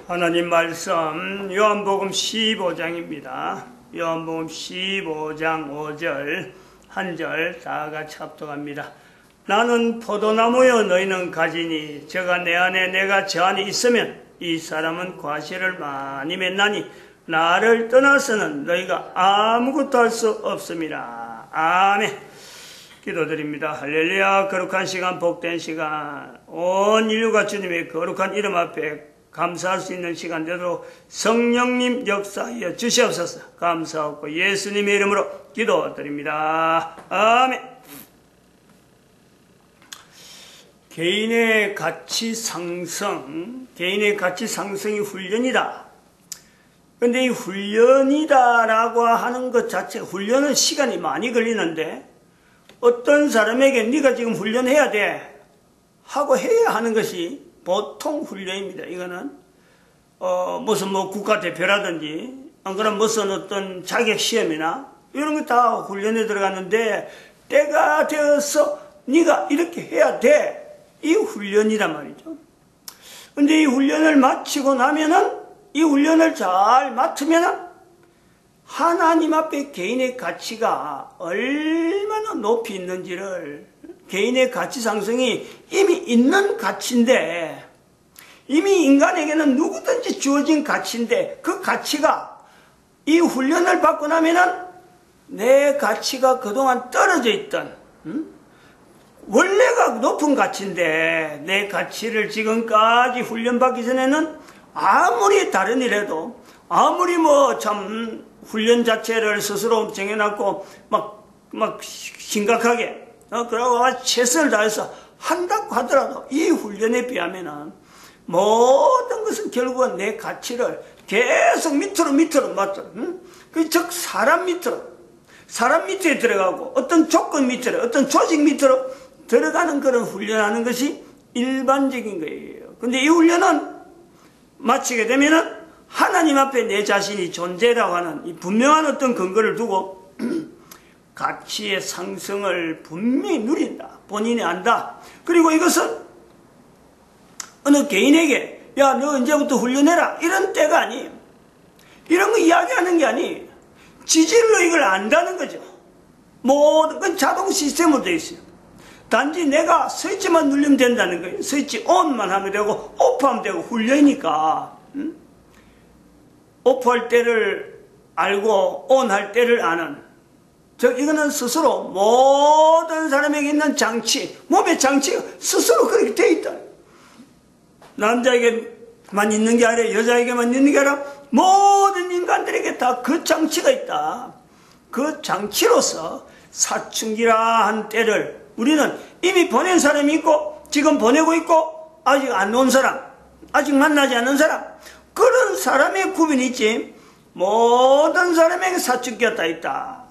하나님 말씀 요한복음 15장입니다. 요한복음 15장 5절 한 절 다 같이 합독합니다. 나는 포도나무여 너희는 가지니 저가 내 안에 내가 저 안에 있으면 이 사람은 과실을 많이 맺나니 나를 떠나서는 너희가 아무것도 할 수 없습니다. 아멘. 기도드립니다. 할렐루야. 거룩한 시간, 복된 시간, 온 인류가 주님의 거룩한 이름 앞에 감사할 수 있는 시간 되도록 성령님 역사하여 주시옵소서. 감사하고 예수님의 이름으로 기도드립니다. 아멘. 개인의 가치 상승, 개인의 가치 상승이 훈련이다. 근데 이 훈련이다라고 하는 것 자체가, 훈련은 시간이 많이 걸리는데 어떤 사람에게 네가 지금 훈련해야 돼 하고 해야 하는 것이 보통 훈련입니다. 이거는 무슨 국가대표라든지 안 그러면 무슨 어떤 자격시험이나 이런 거 다 훈련에 들어갔는데 때가 되어서 네가 이렇게 해야 돼. 이 훈련이란 말이죠. 근데 이 훈련을 마치고 나면은, 이 훈련을 잘 맡으면은 하나님 앞에 개인의 가치가 얼마나 높이 있는지를, 개인의 가치 상승이 이미 있는 가치인데, 이미 인간에게는 누구든지 주어진 가치인데, 그 가치가 이 훈련을 받고 나면은 내 가치가 그동안 떨어져 있던, 원래가 높은 가치인데 내 가치를 지금까지 훈련받기 전에는 아무리 다른 일해도, 아무리 참 훈련 자체를 스스로 정해놨고 막 심각하게 그러고 최선을 다해서 한다고 하더라도 이 훈련에 비하면은 모든 것은 결국은 내 가치를 계속 밑으로 즉 사람 밑에 들어가고 어떤 조건 밑으로, 어떤 조직 밑으로 들어가는 그런 훈련하는 것이 일반적인 거예요. 근데 이 훈련은 마치게 되면은 하나님 앞에 내 자신이 존재라고 하는 이 분명한 어떤 근거를 두고 가치의 상승을 분명히 누린다. 본인이 안다. 그리고 이것은 어느 개인에게 야, 너 언제부터 훈련해라 이런 때가 아니에요. 이런 거 이야기하는 게 아니에요. 지질로 이걸 안다는 거죠. 모든 건 자동 시스템으로 되어 있어요. 단지 내가 스위치만 누르면 된다는 거예요. 스위치 ON만 하면 되고 OFF하면 되고 훈련이니까 OFF할 때를 알고 ON할 때를 아는, 즉 이거는 스스로 모든 사람에게 있는 장치, 몸의 장치가 스스로 그렇게 되어 있다. 남자에게만 있는 게 아니라 여자에게만 있는 게 아니라 모든 인간들에게 다 그 장치가 있다. 그 장치로서 사춘기라 한 때를 우리는 이미 보낸 사람이 있고 지금 보내고 있고 아직 안 온 사람, 아직 만나지 않은 사람, 그런 사람의 구분이 있지 모든 사람에게 사춘기가 다 있다.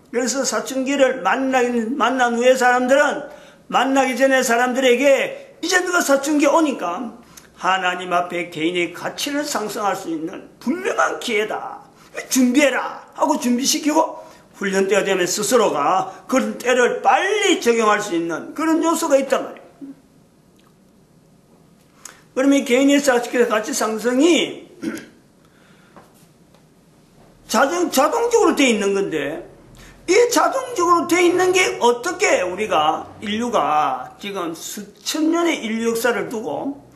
그래서 사춘기를 만난 후에 사람들은 만나기 전에 사람들에게 이제 너가 사춘기 오니까 하나님 앞에 개인의 가치를 상승할 수 있는 분명한 기회다. 준비해라 하고 준비시키고 훈련 때가 되면 스스로가 그런 때를 빨리 적용할 수 있는 그런 요소가 있단 말이에요. 그러면 개인의 가치 상승이 자동적으로 되어 있는 건데, 이 자동적으로 되어 있는 게 어떻게 우리가 인류가 지금 수천 년의 인류 역사를 두고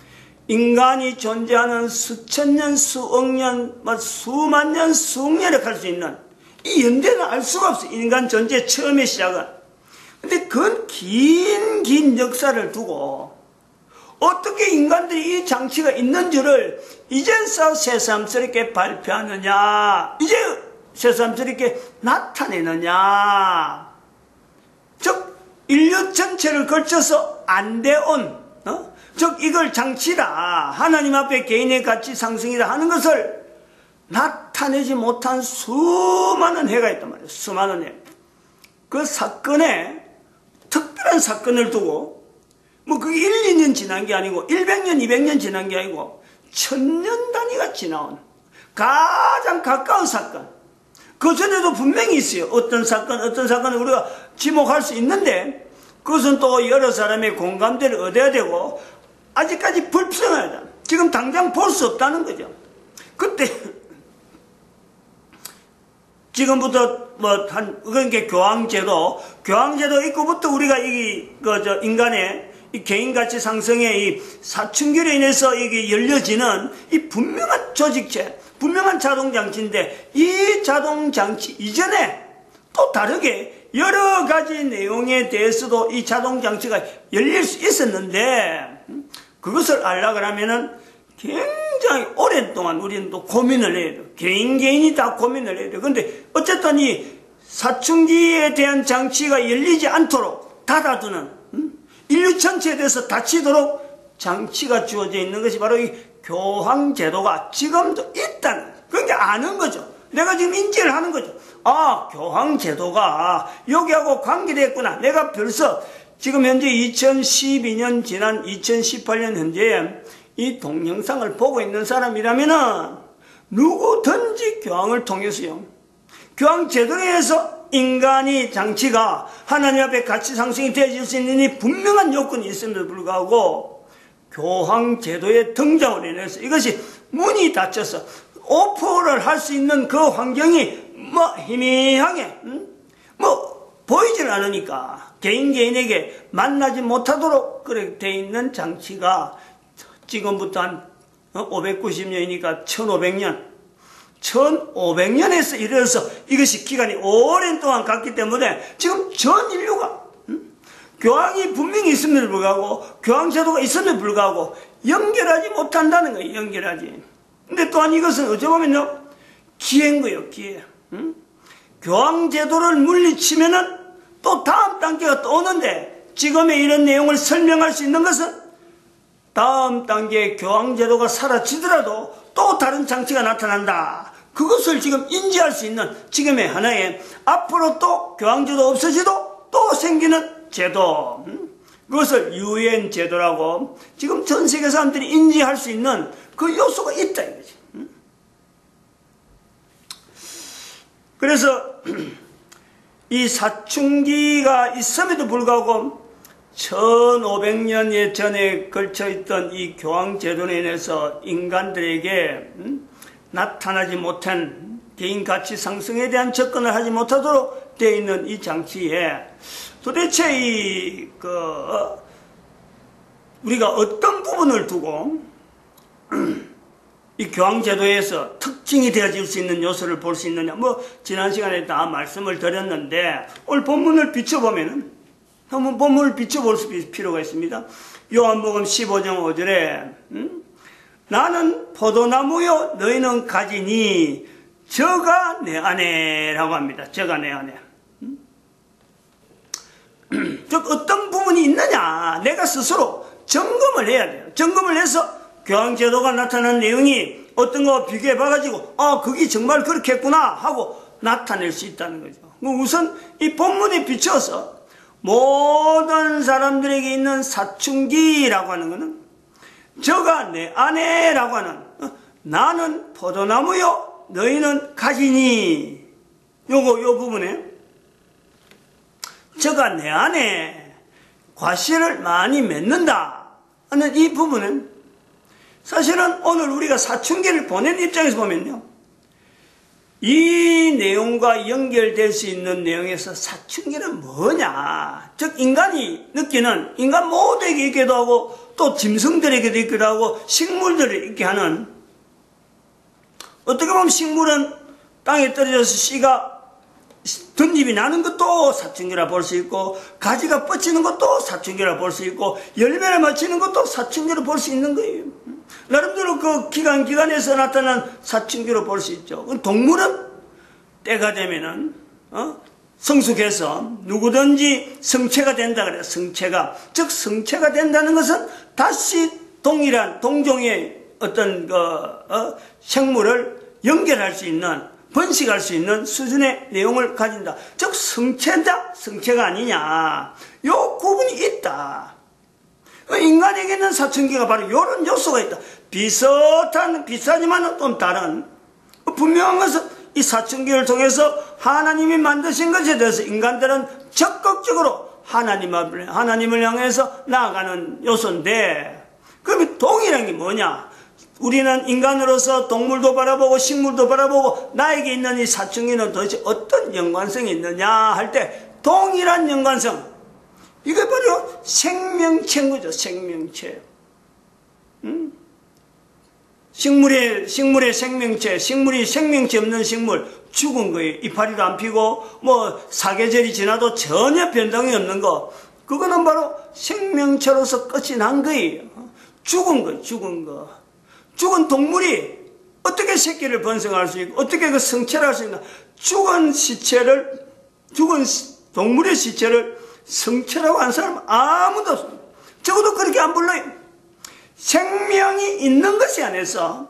인간이 존재하는 수천 년, 수억 년, 수만 년, 수억 년에 갈 수 있는 이 연대는 알 수가 없어요. 인간 존재 처음의 시작은. 근데 그 긴 역사를 두고 어떻게 인간들이 이 장치가 있는 줄을 이제서 새삼스럽게 발표하느냐, 이제 새삼스럽게 나타내느냐. 즉 인류 전체를 걸쳐서 안 돼온, 즉 이걸 장치다, 하나님 앞에 개인의 가치 상승이다 하는 것을 나타내지 못한 수많은 해가 있단 말이에요. 수많은 해. 그 사건에, 특별한 사건을 두고 그게 1, 2년 지난 게 아니고 100년, 200년 지난 게 아니고 1000년 단위가 지나온 가장 가까운 사건, 그 전에도 분명히 있어요. 어떤 사건을 우리가 지목할 수 있는데 그것은 또 여러 사람의 공감대를 얻어야 되고 아직까지 불평하다. 지금 당장 볼 수 없다는 거죠. 그때 지금부터 그러니까 교황제도 입구부터 우리가 인간의 이 개인가치 상승의 이 사춘기로 인해서 이게 열려지는 이 분명한 조직체, 분명한 자동장치인데, 이 자동장치 이전에 또 다르게 여러 가지 내용에 대해서도 이 자동장치가 열릴 수 있었는데, 그것을 알려고 하면은 굉장히 오랫동안 우리는 또 고민을 해야 돼요. 개인이 다 고민을 해야 돼요. 근데 어쨌든 이 사춘기에 대한 장치가 열리지 않도록 닫아두는, 인류 전체에 대해서 닫히도록 장치가 주어져 있는 것이 바로 이 교황제도가 지금도 있다는, 그러니까 아는 거죠. 내가 지금 인지를 하는 거죠. 아, 교황제도가 여기하고 관계됐구나. 내가 벌써 지금 현재 2012년 지난 2018년 현재 이 동영상을 보고 있는 사람이라면은 누구든지 교황을 통해서요, 교황제도에서 인간이 장치가 하나님 앞에 가치 상승이 되어질 수 있는 이 분명한 요건이 있음에도 불구하고 교황제도의 등장으로 인해서 이것이 문이 닫혀서 오프를 할 수 있는 그 환경이 희미하게 보이질 않으니까 개인에게 만나지 못하도록 그렇게 돼 있는 장치가 지금부터 한 590년이니까 1500년에서 이르러서 이것이 기간이 오랜 동안 갔기 때문에 지금 전 인류가 교황이 분명히 있음에도 불구하고 교황제도가 있음에도 불구하고 연결하지 못한다는 거예요. 연결하지. 근데 또한 이것은 어찌 보면요, 기회인 거예요. 기회. 교황제도를 물리치면은 또 다음 단계가 또 오는데, 지금의 이런 내용을 설명할 수 있는 것은 다음 단계의 교황제도가 사라지더라도 또 다른 장치가 나타난다. 그것을 지금 인지할 수 있는 지금의 하나의, 앞으로 또 교황제도 없어지도 또 생기는 제도, 그것을 유엔 제도라고 지금 전 세계 사람들이 인지할 수 있는 그 요소가 있다 이거지. 그래서 이 사춘기가 있음에도 불구하고 1500년 전에 걸쳐있던 이 교황제도로 인해서 인간들에게 나타나지 못한 개인가치 상승에 대한 접근을 하지 못하도록 되어 있는 이 장치에 도대체 우리가 어떤 부분을 두고 이 교황제도에서 특징이 되어질 수 있는 요소를 볼 수 있느냐, 지난 시간에 다 말씀을 드렸는데, 오늘 본문을 비춰보면은 한번 본문을 비춰볼 필요가 있습니다. 요한복음 15장 5절에 나는 포도나무요 너희는 가지니 저가 내 안에라고 합니다. 저가 내 안에. 즉 어떤 부분이 있느냐, 내가 스스로 점검을 해야 돼요. 점검을 해서 교황제도가 나타난 내용이 어떤 거와 비교해 봐가지고 그게 정말 그렇게 했구나 하고 나타낼 수 있다는 거죠. 우선 이 본문에 비춰서 모든 사람들에게 있는 사춘기라고 하는 것은 저가 내 안에라고 하는, 나는 포도나무요 너희는 가지니, 요 부분에 저가 내 안에 과실을 많이 맺는다 하는 이 부분은 사실은 오늘 우리가 사춘기를 보낸 입장에서 보면요, 이 내용과 연결될 수 있는 내용에서 사춘기는 뭐냐, 즉 인간이 느끼는, 인간 모두에게 있기도 하고 또 짐승들에게도 있기도 하고 식물들이 있게 하는, 어떻게 보면 식물은 땅에 떨어져서 씨가 덧잎이 나는 것도 사춘기라 볼 수 있고, 가지가 뻗치는 것도 사춘기라 볼 수 있고, 열매를 맺히는 것도 사춘기로 볼 수 있는 거예요. 나름대로 그 기간에서 나타난 사춘기로 볼 수 있죠. 동물은 때가 되면은 성숙해서 누구든지 성체가 된다 그래요. 성체가, 즉 성체가 된다는 것은 다시 동일한 동종의 어떤 생물을 연결할 수 있는, 번식할 수 있는 수준의 내용을 가진다. 즉 성체다, 성체가 아니냐, 요 구분이 있다. 인간에게는 사춘기가 바로 이런 요소가 있다. 비슷하지만 좀 다른, 분명한 것은 이 사춘기를 통해서 하나님이 만드신 것에 대해서 인간들은 적극적으로 하나님을 향해서 나아가는 요소인데, 그러면 동일한 게 뭐냐, 우리는 인간으로서 동물도 바라보고 식물도 바라보고 나에게 있는 이 사춘기는 도대체 어떤 연관성이 있느냐 할 때 동일한 연관성. 이게 바로 생명체인 거죠. 생명체. 식물의 생명체, 식물이 생명체 없는 식물, 죽은 거예요. 이파리도 안 피고, 사계절이 지나도 전혀 변동이 없는 거. 그거는 바로 생명체로서 끝이 난 거예요. 죽은 거, 죽은 거. 죽은 동물이 어떻게 새끼를 번성할 수 있고, 어떻게 그 성체를 할 수 있나. 죽은 동물의 시체를 성체라고 하는 사람은 아무도 없습니다. 적어도 그렇게 안 불러요. 생명이 있는 것이 안에서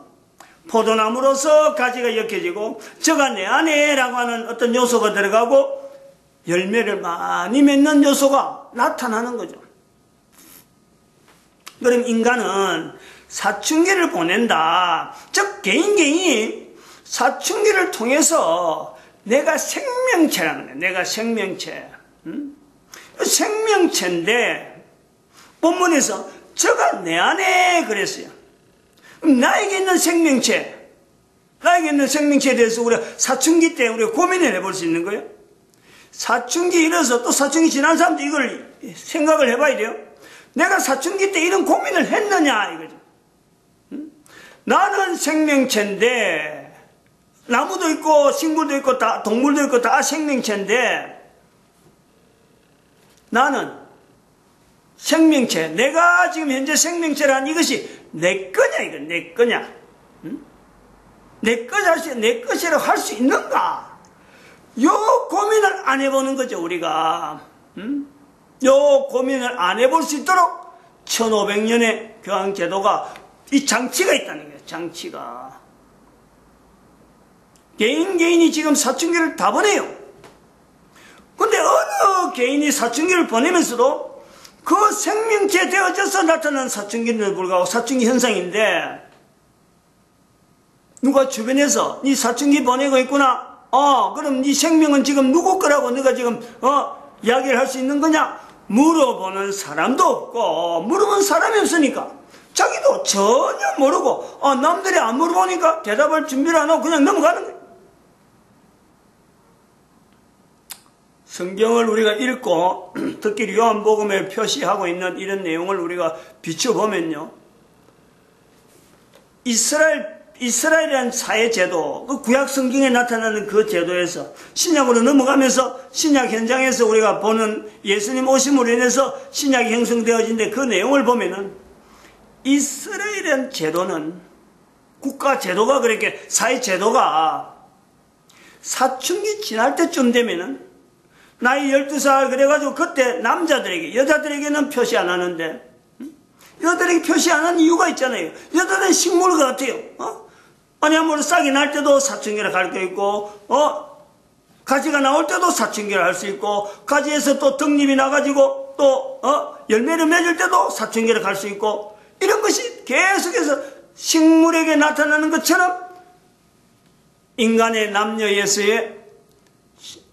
포도나무로서 가지가 엮여지고 저가 내 안에라고 하는 어떤 요소가 들어가고 열매를 많이 맺는 요소가 나타나는 거죠. 그럼 인간은 사춘기를 보낸다. 즉 개인이 사춘기를 통해서 내가 생명체라는 거예요. 내가 생명체. 생명체인데 본문에서 저가 내 안에 그랬어요. 그럼 나에게 있는 생명체에 대해서 우리가 사춘기 때 우리가 고민을 해볼 수 있는 거예요. 사춘기 이래서 또 사춘기 지난 사람도 이걸 생각을 해봐야 돼요. 내가 사춘기 때 이런 고민을 했느냐 이거죠. 나는 생명체인데 나무도 있고 식물도 있고 다 동물도 있고 다 생명체인데 나는 생명체, 내가 지금 현재 생명체라는 이것이 내 거냐 이거 내 거냐? 내 것이라고 할 수 있는가? 요 고민을 안 해보는 거죠 우리가. 요 고민을 안 해볼 수 있도록 1500년의 교황제도가 이 장치가 있다는 거예요. 장치가. 개인이 지금 사춘기를 다 보내요. 근데 어느 개인이 사춘기를 보내면서도 그 생명체 되어져서 나타나는 사춘기를 불구하고 사춘기 현상인데 누가 주변에서 네 사춘기 보내고 있구나. 그럼 네 생명은 지금 누구 거라고 네가 지금 이야기를 할 수 있는 거냐? 물어보는 사람도 없고 물어보는 사람이 없으니까 자기도 전혀 모르고 남들이 안 물어보니까 대답할 준비를 안 하고 그냥 넘어가는 거예요. 성경을 우리가 읽고 특히 요한복음에 표시하고 있는 이런 내용을 우리가 비춰보면요. 이스라엘이라는 사회제도, 그 구약 성경에 나타나는 그 제도에서 신약으로 넘어가면서 신약 현장에서 우리가 보는 예수님 오심으로 인해서 신약이 형성되어진데 그 내용을 보면은 이스라엘이라는 제도는 국가 제도가 그렇게 사회제도가 사춘기 지날 때쯤 되면은 나이 12살 그래가지고 그때 남자들에게 여자들에게는 표시 안 하는데 여자들에게 표시 안 하는 이유가 있잖아요. 여자들은 식물 같아요. 아니면 싹이 날 때도 사춘기를 갈 거 있고 가지가 나올 때도 사춘기를 할 수 있고 가지에서 또 덕잎이 나가지고 또 열매를 맺을 때도 사춘기를 갈 수 있고 이런 것이 계속해서 식물에게 나타나는 것처럼 인간의 남녀예수의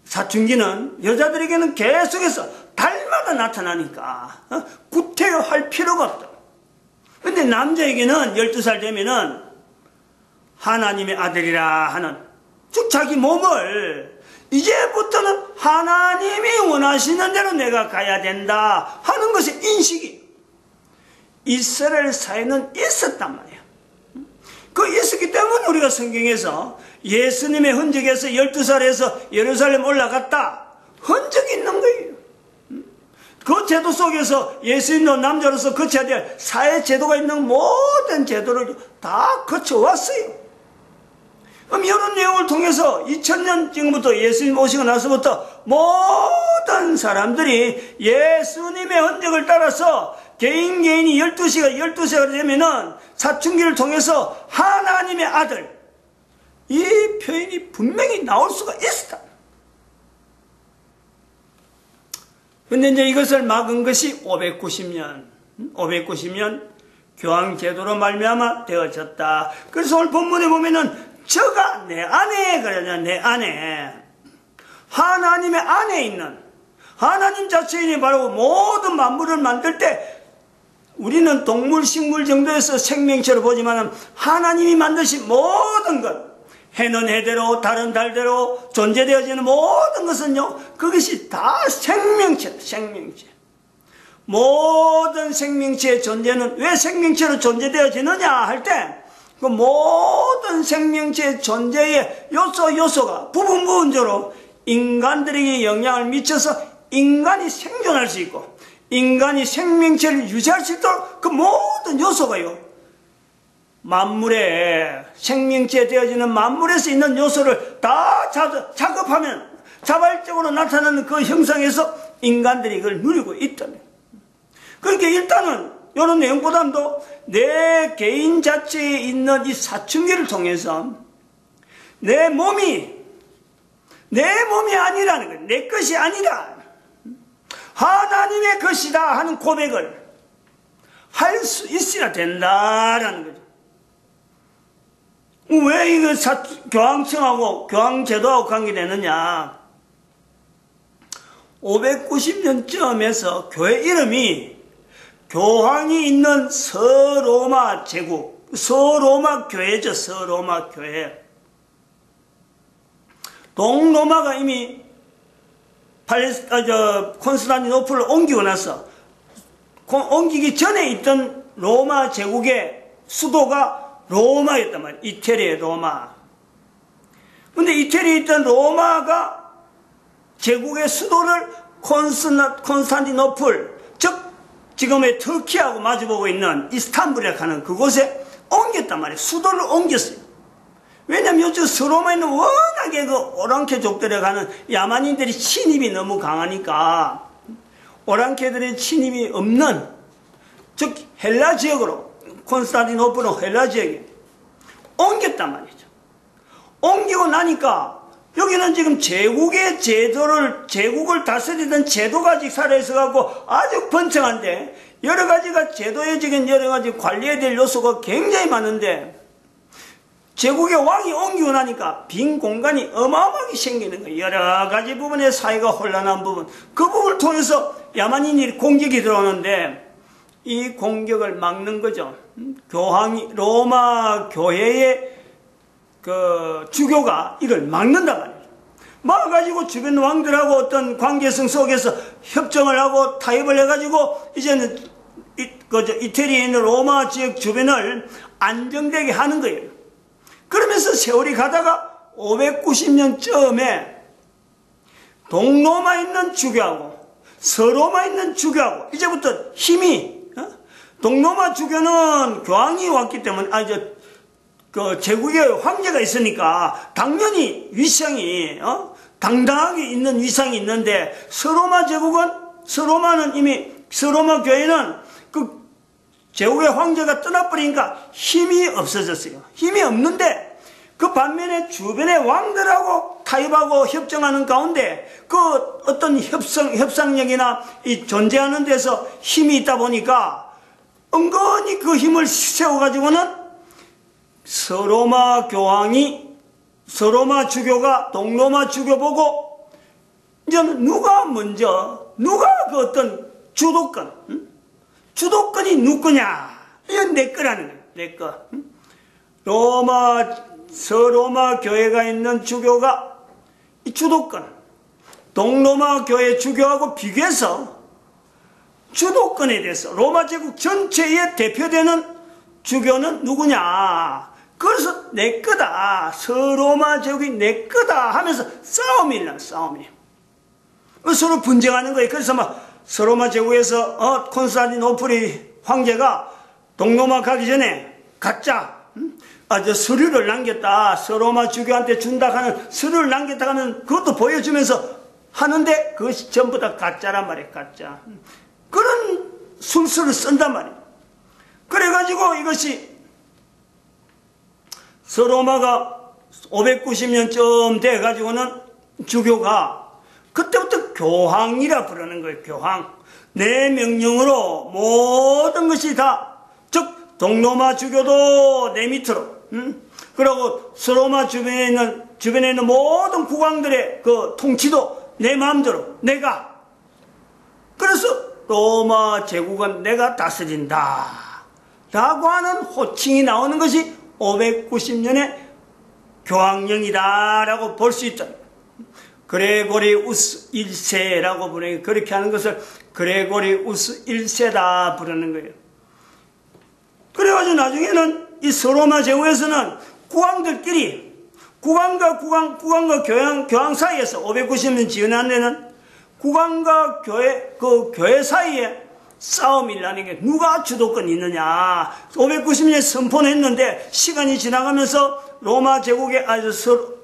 사춘기는 여자들에게는 계속해서 달마다 나타나니까 구태할 필요가 없다. 근데 남자에게는 12살 되면은 하나님의 아들이라 하는 즉 자기 몸을 이제부터는 하나님이 원하시는 대로 내가 가야 된다 하는 것의 인식이 이스라엘 사회는 있었단 말이에요. 그 있었기 때문에 우리가 성경에서 예수님의 흔적에서 12살에서 예루살렘 올라갔다 흔적이 있는 거예요. 그 제도 속에서 예수님도 남자로서 거쳐야 될 사회 제도가 있는 모든 제도를 다 거쳐왔어요. 그럼 이런 내용을 통해서 2000년 지금부터 예수님 오시고 나서부터 모든 사람들이 예수님의 흔적을 따라서 개인이 12세가 되면은 사춘기를 통해서 하나님의 아들 이 표현이 분명히 나올 수가 있었다. 근데 이제 이것을 막은 것이 590년 교황제도로 말미암아 되어졌다. 그래서 오늘 본문에 보면은 저가 내 안에 그러냐 내 안에 하나님의 안에 있는 하나님 자체인이 바로 모든 만물을 만들 때 우리는 동물, 식물 정도에서 생명체로 보지만 하나님이 만드신 모든 것, 해는 해대로 달은 달대로 존재되어지는 모든 것은요, 그것이 다 생명체다. 생명체. 모든 생명체의 존재는 왜 생명체로 존재되어지느냐 할 때 그 모든 생명체의 존재의 요소가 부분적으로 인간들에게 영향을 미쳐서 인간이 생존할 수 있고 인간이 생명체를 유지할 수 있도록 그 모든 요소가요, 만물에 생명체 되어지는 만물에서 있는 요소를 다 작업하면 자발적으로 나타나는 그 형상에서 인간들이 이걸 누리고 있다면, 그러니까 일단은 이런 내용보다도 내 개인 자체에 있는 이 사춘기를 통해서 내 몸이 아니라는 거예요. 내 것이 아니라 하나님의 것이다 하는 고백을 할 수 있어야 된다라는 거죠. 왜 이거 교황청하고 교황제도하고 관계되느냐? 590년쯤에서 교회 이름이 교황이 있는 서로마 제국, 서로마 교회죠. 서로마 교회. 동로마가 이미 콘스탄티노플을 옮기고 나서, 옮기기 전에 있던 로마 제국의 수도가 로마였단 말이에요. 이태리의 로마. 근데 이태리에 있던 로마가 제국의 수도를 콘스탄티노플, 즉 지금의 터키하고 마주보고 있는 이스탄불이라고 하는 그곳에 옮겼단 말이에요. 수도를 옮겼어요. 왜냐면 요즘 서로마에는 워낙에 그 오랑캐족들에 가는 야만인들이 침입이 너무 강하니까 오랑캐들의 침입이 없는, 즉 헬라 지역으로, 콘스탄티노플은 헬라 지역에 옮겼단 말이죠. 옮기고 나니까 여기는 지금 제국의 제국을 다스리던 제도가 아직 살아있어갖고 아주 번창한데, 여러 가지가 제도에 지금 여러 가지 관리해야 될 요소가 굉장히 많은데, 제국의 왕이 옮기고 나니까 빈 공간이 어마어마하게 생기는 거예요. 여러 가지 부분에 사회가 혼란한 부분, 그 부분을 통해서 야만인이 공격이 들어오는데, 이 공격을 막는 거죠. 로마 교회의 그 주교가 이걸 막는단 말이에요. 막아가지고 주변 왕들하고 어떤 관계성 속에서 협정을 하고 타협을 해가지고 이제는 이태리에 있는 로마 지역 주변을 안정되게 하는 거예요. 그러면서 세월이 가다가 590년쯤에 동로마에 있는 주교하고 서로마에 있는 주교하고 이제부터 힘이, 동로마 주교는 교황이 왔기 때문에 그 제국에 황제가 있으니까 당연히 위상이 당당하게 있는 위상이 있는데, 서로마는 이미 서로마 교회는 그 제국의 황제가 떠나버리니까 힘이 없어졌어요. 힘이 없는데 그 반면에 주변의 왕들하고 타협하고 협정하는 가운데 그 어떤 협상력이나 이 존재하는 데서 힘이 있다 보니까 은근히 그 힘을 세워가지고는 서로마 주교가 동로마 주교 보고 이제는 누가 그 어떤 주도권이 누구냐? 이건 내 거라는 거예요. 내 거. 서로마 교회가 있는 주교가 이 주도권, 동로마 교회 주교하고 비교해서 주도권에 대해서 로마 제국 전체에 대표되는 주교는 누구냐? 그래서 내 거다. 서로마 제국이 내 거다 하면서 싸움이 일어나, 싸움이. 서로 분쟁하는 거예요. 그래서 서로마 제국에서 콘스탄티노플의 황제가 동로마 가기 전에 가짜 서류를 남겼다. 서로마 주교한테 준다 하는 서류를 남겼다 하는 그것도 보여주면서 하는데 그것이 전부 다 가짜란 말이에요. 가짜. 그런 술수를 쓴단 말이에요. 그래가지고 이것이 서로마가 590년쯤 돼가지고는 주교가 그때부터 교황이라 부르는 거예요. 교황. 내 명령으로 모든 것이 다, 즉 동로마 주교도 내 밑으로, 그리고 서로마 주변에 있는 모든 국왕들의 그 통치도 내 마음대로 내가. 그래서 로마 제국은 내가 다스린다 라고 하는 호칭이 나오는 것이 590년의 교황령이다 라고 볼 수 있다. 그레고리우스 1세라고 부르는, 그렇게 하는 것을 그레고리우스 1세다 부르는 거예요. 그래가지고 나중에는 이 서로마 제국에서는 국왕들끼리 국왕과 교황 사이에서 590년 지어낸 데는 국왕과 교회 사이에 싸움이 일어나는 게 누가 주도권이 있느냐. 590년에 선포는 했는데 시간이 지나가면서 로마 제국의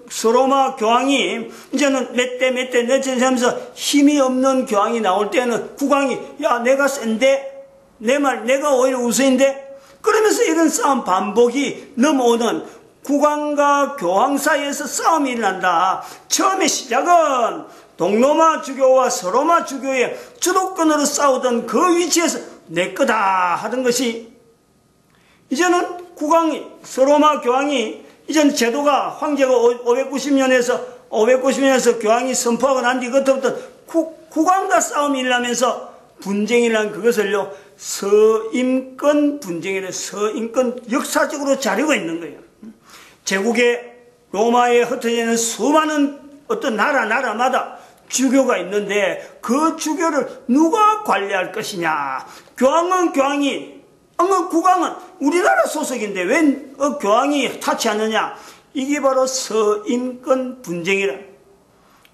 서로마 교황이 이제는 몇 대 하면서 힘이 없는 교황이 나올 때는 국왕이 야 내가 센데 내가 오히려 우세인데 그러면서 이런 싸움 반복이 넘어오는 국왕과 교황 사이에서 싸움이 일어난다. 처음에 시작은 동로마 주교와 서로마 주교의 주도권으로 싸우던 그 위치에서 내 거다 하던 것이 이제는 서로마 교황이 이제는 제도가 황제가 590년에서 교황이 선포하고 난 뒤 그때부터 국왕과 싸움이 일어나면서 분쟁이 일어난 그것을요 서임권 분쟁이래. 서임권 역사적으로 자료가 있는 거예요. 제국의 로마에 흩어져 있는 수많은 어떤 나라마다 주교가 있는데 그 주교를 누가 관리할 것이냐. 교황은 교황이, 국왕은 우리나라 소속인데 왜 교황이 타치하느냐. 이게 바로 서임권 분쟁이라.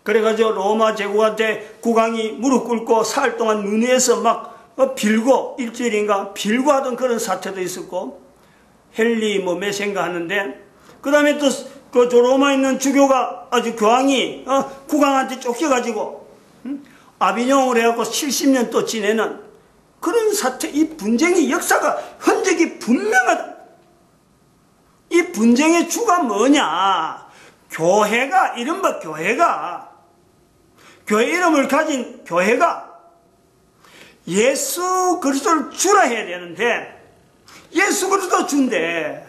그래가지고 로마 제국한테 국왕이 무릎 꿇고 사흘 동안 눈 위에서 막 빌고 일주일인가 빌고 하던 그런 사태도 있었고 헨리 몇인가 하는데 그 다음에 또 그 로마에 있는 주교가 아주 교황이 국왕한테 쫓겨가지고 아비뇽을 해갖고 70년 또 지내는 그런 사태. 이 분쟁의 역사가 흔적이 분명하다. 이 분쟁의 주가 뭐냐. 교회가 이른바 교회 이름을 가진 교회가 예수 그리스도를 주라 해야 되는데 예수 그리스도 준대.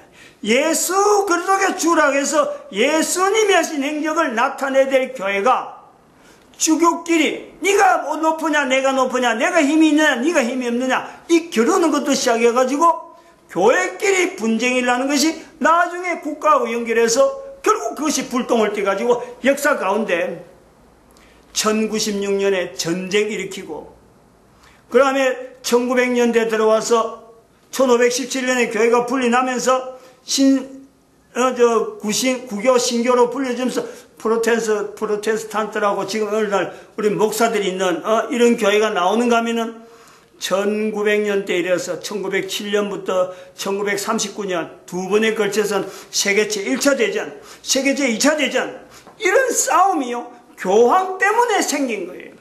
예수 그리스도가 주라고 해서 예수님이 하신 행적을 나타내야 될 교회가 주교끼리 네가 높으냐 내가 높으냐, 내가 힘이 있느냐 네가 힘이 없느냐, 이 겨루는 것도 시작해가지고 교회끼리 분쟁이 일어나는 것이 나중에 국가하고 연결해서 결국 그것이 불똥을 떼가지고 역사 가운데 1096년에 전쟁 일으키고 그 다음에 1900년대 들어와서 1517년에 교회가 분리나면서 구교 신교로 불려지면서 프로테스탄트라고 지금 오늘날 우리 목사들이 있는 이런 교회가 나오는가 하면은 1900년대 이래서 1907년부터 1939년 두 번에 걸쳐서 세계제 1차 대전, 세계제 2차 대전, 이런 싸움이요 교황 때문에 생긴 거예요.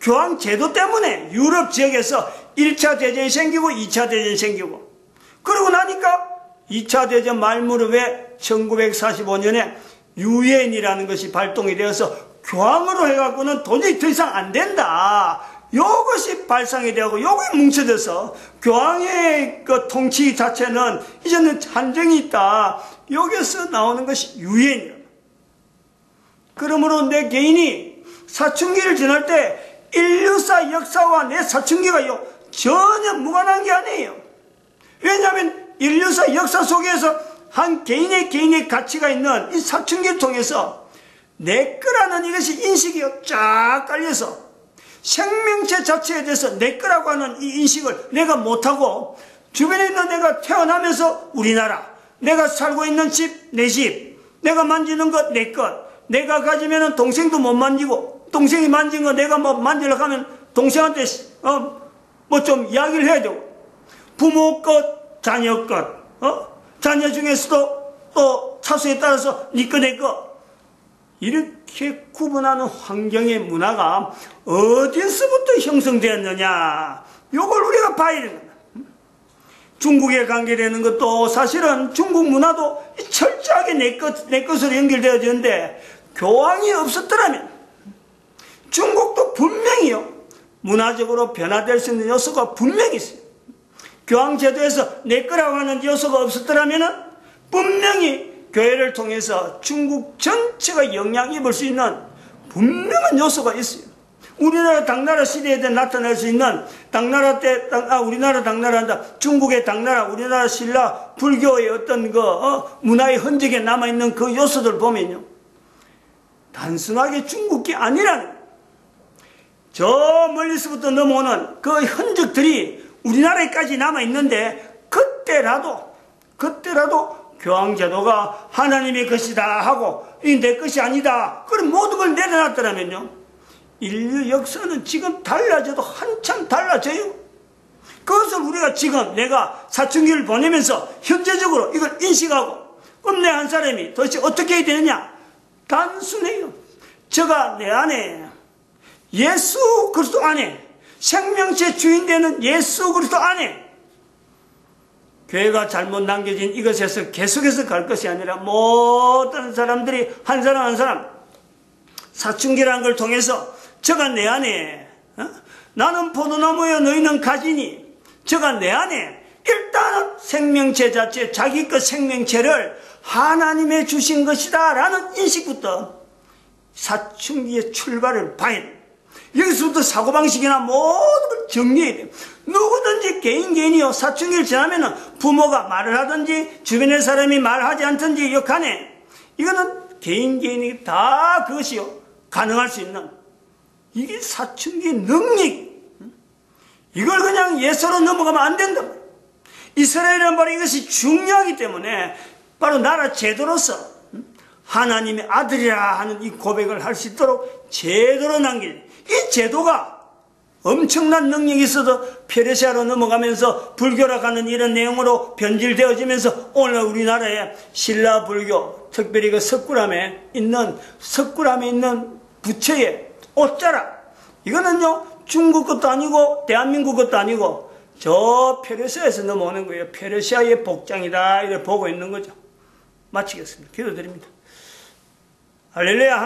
교황 제도 때문에 유럽 지역에서 1차 대전이 생기고 2차 대전이 생기고, 그러고 나니까 2차 대전 말무렵에 1945년에 유엔이라는 것이 발동이 되어서 교황으로 해갖고는 도저히 더 이상 안 된다. 이것이 발상이 되고 여기 뭉쳐져서 교황의 그 통치 자체는 이제는 한정이 있다. 여기서 나오는 것이 유엔이다. 그러므로 내 개인이 사춘기를 지날 때 인류사 역사와 내 사춘기가요 전혀 무관한 게 아니에요. 왜냐하면 인류사 역사 속에서 한 개인의 가치가 있는 이 사춘기를 통해서 내 거라는 이것이 인식이 쫙 깔려서 생명체 자체에 대해서 내 거라고 하는 이 인식을 내가 못하고 주변에 있는 내가 태어나면서 우리나라, 내가 살고 있는 집, 내 집, 내가 만지는 것, 내 것, 내가 가지면 동생도 못 만지고 동생이 만진 거 내가 뭐 만지려고 하면 동생한테 뭐 좀 이야기를 해야 되고, 부모 것, 자녀 것, 자녀 중에서도 또 차수에 따라서 네 거, 내 거, 이렇게 구분하는 환경의 문화가 어디서부터 형성되었느냐, 이걸 우리가 봐야 되는 거야. 중국에 관계되는 것도 사실은 중국 문화도 철저하게 내 것으로 연결되어지는데, 교황이 없었더라면 중국도 분명히요 문화적으로 변화될 수 있는 요소가 분명히 있어요. 교황 제도에서 내 거라고 하는 요소가 없었더라면 분명히 교회를 통해서 중국 전체가 영향을 입을 수 있는 분명한 요소가 있어요. 우리나라 당나라 시대에 나타날 수 있는 당나라 때, 우리나라 당나라한다. 중국의 당나라, 우리나라 신라, 불교의 어떤 문화의 흔적에 남아있는 그 요소들 보면요. 단순하게 중국이 아니라는 거예요. 저 멀리서부터 넘어오는 그 흔적들이 우리나라에까지 남아있는데, 그때라도 교황제도가 하나님의 것이다 하고, 이 내 것이 아니다. 그럼 모든 걸 내려놨더라면요. 인류 역사는 지금 달라져도 한참 달라져요. 그것을 우리가 지금 내가 사춘기를 보내면서 현재적으로 이걸 인식하고, 그럼 내 한 사람이 도대체 어떻게 해야 되느냐? 단순해요. 저가 내 안에 예수 그리스도 안에 생명체 주인 되는 예수 그리스도 안에 교회가 잘못 남겨진 이것에서 계속해서 갈 것이 아니라 모든 사람들이 한 사람 한 사람 사춘기라는 걸 통해서 저가 내 안에 나는 포도나무여 너희는 가지니 저가 내 안에 일단은 생명체 자체 자기 것 생명체를 하나님의 주신 것이다 라는 인식부터 사춘기의 출발을 봐야 돼. 여기서부터 사고방식이나 모든 걸 정리해야 돼요. 누구든지 개인이요 사춘기를 지나면 부모가 말을 하든지 주변의 사람이 말하지 않든지 역하네. 이거는 개인이 다 그것이요 가능할 수 있는 이게 사춘기의 능력. 이걸 그냥 예서로 넘어가면 안 된다. 이스라엘은 바로 이것이 중요하기 때문에 바로 나라 제도로서 하나님의 아들이라 하는 이 고백을 할 수 있도록 제도로 남길. 이 제도가 엄청난 능력이 있어서 페르시아로 넘어가면서 불교로 가는 이런 내용으로 변질되어지면서 오늘 우리나라에 신라 불교, 특별히 그 석굴암에 있는 부처의 옷자락, 이거는요 중국 것도 아니고 대한민국 것도 아니고 저 페르시아에서 넘어오는 거예요. 페르시아의 복장이다 이렇게 보고 있는 거죠. 마치겠습니다. 기도드립니다. 할렐루야.